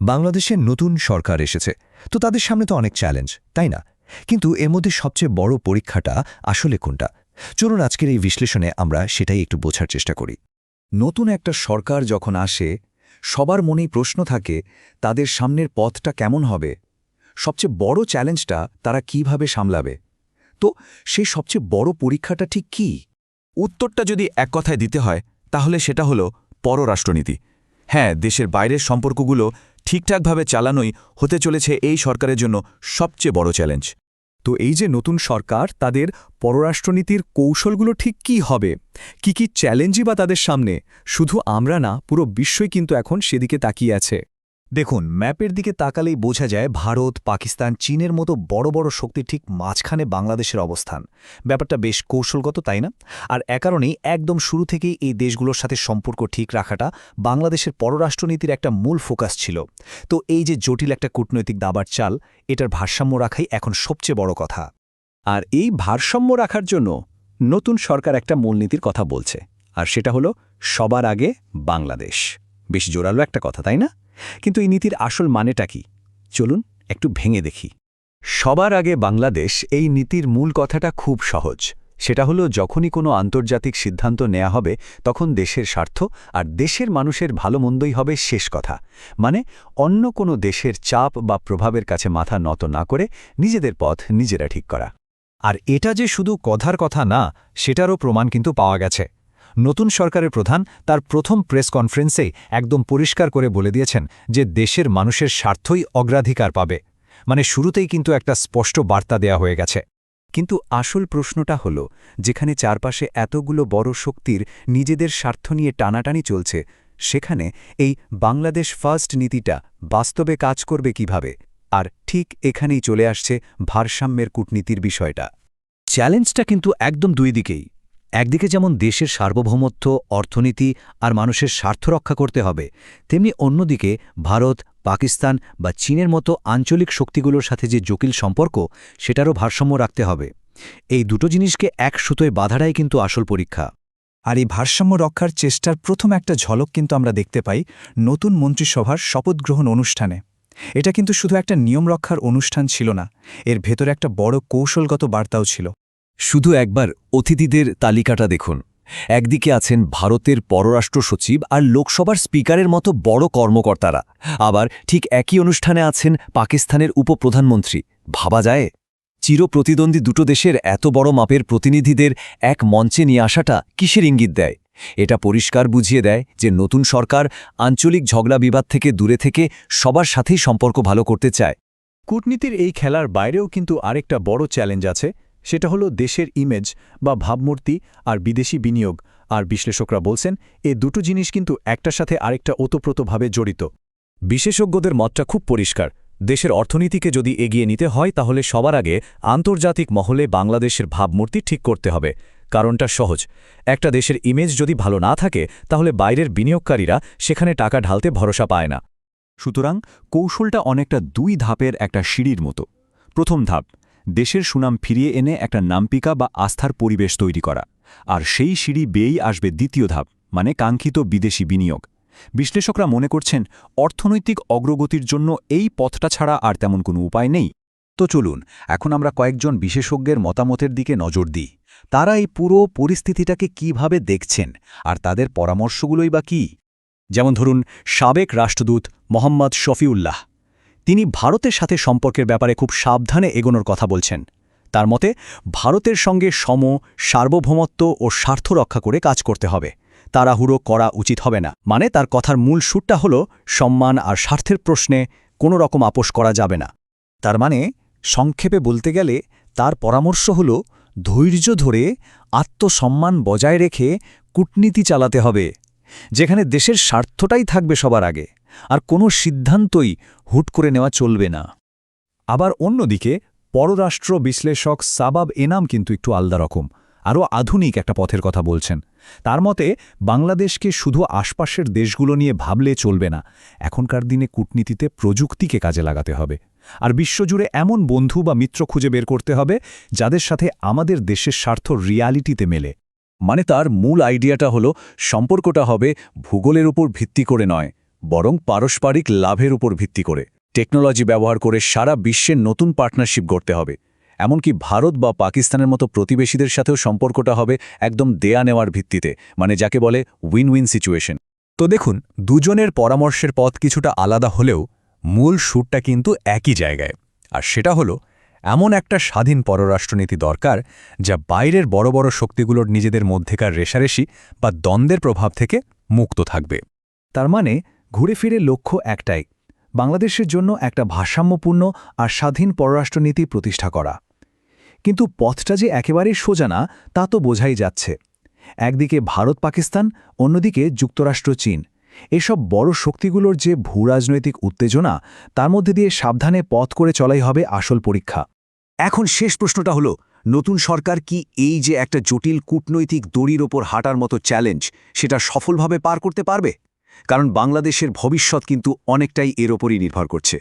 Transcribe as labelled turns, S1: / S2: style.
S1: বাংলাদেশে নতুন সরকার এসেছে, তো তাদের সামনে তো অনেক চ্যালেঞ্জ, তাই না? কিন্তু এর মধ্যে সবচেয়ে বড় পরীক্ষাটা আসলে কোনটা? চলুন আজকের এই বিশ্লেষণে আমরা সেটাই একটু বোঝার চেষ্টা করি।
S2: নতুন একটা সরকার যখন আসে, সবার মনেই প্রশ্ন থাকে তাদের সামনের পথটা কেমন হবে, সবচেয়ে বড় চ্যালেঞ্জটা তারা কিভাবে সামলাবে। তো সেই সবচেয়ে বড় পরীক্ষাটা ঠিক কী? উত্তরটা যদি এক কথায় দিতে হয় তাহলে সেটা হলো পররাষ্ট্রনীতি। হ্যাঁ, দেশের বাইরের সম্পর্কগুলো ঠিকঠাকভাবে চালানোই হতে চলেছে এই সরকারের জন্য সবচেয়ে বড় চ্যালেঞ্জ।
S3: তো এই যে নতুন সরকার, তাদের পররাষ্ট্রনীতির কৌশলগুলো ঠিক কী হবে, কি চ্যালেঞ্জই বা তাদের সামনে? শুধু আমরা না, পুরো বিশ্বই কিন্তু এখন সেদিকে তাকিয়ে আছে।
S4: দেখুন, ম্যাপের দিকে তাকালেই বোঝা যায় ভারত, পাকিস্তান, চীনের মতো বড় বড় শক্তির ঠিক মাঝখানে বাংলাদেশের অবস্থান। ব্যাপারটা বেশ কৌশলগত, তাই না? আর এ কারণেই একদম শুরু থেকেই এই দেশগুলোর সাথে সম্পর্ক ঠিক রাখাটা বাংলাদেশের পররাষ্ট্রনীতির একটা মূল ফোকাস ছিল। তো এই যে জটিল একটা কূটনৈতিক দাবার চাল, এটার ভারসাম্য রাখাই এখন সবচেয়ে বড় কথা।
S3: আর এই ভারসাম্য রাখার জন্য নতুন সরকার একটা মূলনীতির কথা বলছে, আর সেটা হলো সবার আগে বাংলাদেশ। বেশ জোরালো একটা কথা, তাই না? কিন্তু এই নীতির আসল মানেটা কি? চলুন একটু ভেঙে দেখি। সবার আগে বাংলাদেশ, এই নীতির মূল কথাটা খুব সহজ। সেটা হলো যখনই কোনো আন্তর্জাতিক সিদ্ধান্ত নেওয়া হবে, তখন দেশের স্বার্থ আর দেশের মানুষের ভালো মন্দই হবে শেষ কথা। মানে অন্য কোনো দেশের চাপ বা প্রভাবের কাছে মাথা নত না করে নিজেদের পথ নিজেরা ঠিক করা।
S4: আর এটা যে শুধু কথার কথা না, সেটারও প্রমাণ কিন্তু পাওয়া গেছে। নতুন সরকারের প্রধান তার প্রথম প্রেস কনফারেন্সেই একদম পরিষ্কার করে বলে দিয়েছেন যে দেশের মানুষের স্বার্থই অগ্রাধিকার পাবে। মানে শুরুতেই কিন্তু একটা স্পষ্ট বার্তা দেয়া হয়ে গেছে।
S3: কিন্তু আসল প্রশ্নটা হলো, যেখানে চারপাশে এতগুলো বড় শক্তির নিজেদের স্বার্থ নিয়ে টানাটানি চলছে, সেখানে এই বাংলাদেশ ফার্স্ট নীতিটা বাস্তবে কাজ করবে কিভাবে? আর ঠিক এখানেই চলে আসছে ভারসাম্যের কূটনীতির বিষয়টা।
S4: চ্যালেঞ্জটা কিন্তু একদম দুই দিকেই। একদিকে যেমন দেশের সার্বভৌমত্ব, অর্থনীতি আর মানুষের স্বার্থ রক্ষা করতে হবে, তেমনি অন্যদিকে ভারত, পাকিস্তান বা চীনের মতো আঞ্চলিক শক্তিগুলোর সাথে যে জটিল সম্পর্ক, সেটারও ভারসাম্য রাখতে হবে। এই দুটো জিনিসকে এক সুতোয় বাঁধাটাই কিন্তু আসল পরীক্ষা।
S5: আর এই ভারসাম্য রক্ষার চেষ্টার প্রথম একটা ঝলক কিন্তু আমরা দেখতে পাই নতুন মন্ত্রিসভার শপথ গ্রহণ অনুষ্ঠানে। এটা কিন্তু শুধু একটা নিয়ম রক্ষার অনুষ্ঠান ছিল না, এর ভেতরে একটা বড় কৌশলগত বার্তাও ছিল।
S2: শুধু একবার অতিথিদের তালিকাটা দেখুন। একদিকে আছেন ভারতের পররাষ্ট্র সচিব আর লোকসভার স্পিকারের মতো বড় কর্মকর্তারা, আবার ঠিক একই অনুষ্ঠানে আছেন পাকিস্তানের উপপ্রধানমন্ত্রী। ভাবা যায়? চিরপ্রতিদ্বন্দ্বী দুটো দেশের এত বড় মাপের প্রতিনিধিদের এক মঞ্চে নিয়ে আসাটা কিসের ইঙ্গিত দেয়? এটা পরিষ্কার বুঝিয়ে দেয় যে নতুন সরকার আঞ্চলিক ঝগড়া বিবাদ থেকে দূরে থেকে সবার সাথেই সম্পর্ক ভালো করতে চায়।
S3: কূটনীতির এই খেলার বাইরেও কিন্তু আরেকটা বড় চ্যালেঞ্জ আছে, সেটা হলো দেশের ইমেজ বা ভাবমূর্তি আর বিদেশি বিনিয়োগ। আর বিশ্লেষকরা বলছেন এ দুটো জিনিস কিন্তু একটার সাথে আরেকটা ওতপ্রোতভাবে জড়িত। বিশেষজ্ঞদের মতটা খুব পরিষ্কার। দেশের অর্থনীতিকে যদি এগিয়ে নিতে হয়, তাহলে সবার আগে আন্তর্জাতিক মহলে বাংলাদেশের ভাবমূর্তি ঠিক করতে হবে। কারণটা সহজ, একটা দেশের ইমেজ যদি ভালো না থাকে, তাহলে বাইরের বিনিয়োগকারীরা সেখানে টাকা ঢালতে ভরসা পায় না। সুতরাং কৌশলটা অনেকটা দুই ধাপের একটা সিঁড়ির মতো। প্রথম ধাপ, দেশের সুনাম ফিরিয়ে এনে একটা নামপিকা বা আস্থার পরিবেশ তৈরি করা। আর সেই সিঁড়ি বেয়েই আসবে দ্বিতীয় ধাপ, মানে কাঙ্ক্ষিত বিদেশি বিনিয়োগ। বিশ্লেষকরা মনে করছেন অর্থনৈতিক অগ্রগতির জন্য এই পথটা ছাড়া আর তেমন কোনো উপায় নেই।
S2: তো চলুন এখন আমরা কয়েকজন বিশেষজ্ঞের মতামতের দিকে নজর দিই। তারা এই পুরো পরিস্থিতিটাকে কিভাবে দেখছেন আর তাদের পরামর্শগুলোই বা কী?
S3: যেমন ধরুন সাবেক রাষ্ট্রদূত মোহাম্মদ শফিউল্লাহ, তিনি ভারতের সাথে সম্পর্কের ব্যাপারে খুব সাবধানে এগোনোর কথা বলছেন। তার মতে ভারতের সঙ্গে সার্বভৌমত্ব ও স্বার্থ রক্ষা করে কাজ করতে হবে, তাড়াহুড়ো করা উচিত হবে না। মানে তার কথার মূল সুরটা হলো সম্মান আর স্বার্থের প্রশ্নে কোনো রকম আপোষ করা যাবে না।
S4: তার মানে সংক্ষেপে বলতে গেলে তার পরামর্শ হল ধৈর্য ধরে আত্মসম্মান বজায় রেখে কূটনীতি চালাতে হবে, যেখানে দেশের স্বার্থটাই থাকবে সবার আগে, আর কোনো সিদ্ধান্তই হুট করে নেওয়া চলবে না।
S5: আবার অন্যদিকে পররাষ্ট্র বিশ্লেষক সাবাব এনাম কিন্তু একটু আলাদা রকম, আরও আধুনিক একটা পথের কথা বলছেন। তার মতে বাংলাদেশকে শুধু আশপাশের দেশগুলো নিয়ে ভাবলে চলবে না, এখনকার দিনে কূটনীতিতে প্রযুক্তিকে কাজে লাগাতে হবে, আর বিশ্বজুড়ে এমন বন্ধু বা মিত্র খুঁজে বের করতে হবে যাদের সাথে আমাদের দেশের স্বার্থ রিয়ালিটিতে মেলে।
S3: মানে তার মূল আইডিয়াটা হলো সম্পর্কটা হবে ভূগোলের উপর ভিত্তি করে নয়,
S2: বরং পারস্পরিক লাভের উপর ভিত্তি করে টেকনোলজি ব্যবহার করে সারা বিশ্বের নতুন পার্টনারশিপ গড়তে হবে। এমনকি ভারত বা পাকিস্তানের মতো প্রতিবেশীদের সাথেও সম্পর্কটা হবে একদম দেয়া নেওয়ার ভিত্তিতে, মানে যাকে বলে উইন উইন সিচুয়েশন।
S5: তো দেখুন, দুজনের পরামর্শের পথ কিছুটা আলাদা হলেও মূল সুরটা কিন্তু একই জায়গায়। আর সেটা হলো এমন একটা স্বাধীন পররাষ্ট্রনীতি দরকার যা বাইরের বড় বড় শক্তিগুলোর নিজেদের মধ্যেকার রেষারেষি বা দ্বন্দ্বের প্রভাব থেকে মুক্ত থাকবে।
S4: তার মানে ঘুরে ফিরে লক্ষ্য একটাই, বাংলাদেশের জন্য একটা ভারসাম্যপূর্ণ আর স্বাধীন পররাষ্ট্রনীতি প্রতিষ্ঠা করা। কিন্তু পথটা যে একেবারেই সোজা না তা তো বোঝাই যাচ্ছে। একদিকে ভারত পাকিস্তান, অন্যদিকে যুক্তরাষ্ট্র চীন, এসব বড় শক্তিগুলোর যে ভূরাজনৈতিক উত্তেজনা, তার মধ্যে দিয়ে সাবধানে পথ করে চলাই হবে আসল পরীক্ষা।
S2: এখন শেষ প্রশ্নটা হলো, নতুন সরকার কি এই যে একটা জটিল কূটনৈতিক দড়ির ওপর হাঁটার মতো চ্যালেঞ্জ, সেটা সফলভাবে পার করতে পারবে? কারণ বাংলাদেশের ভবিষ্যৎ কিন্তু অনেকটাই এর ওপরই নির্ভর করছে।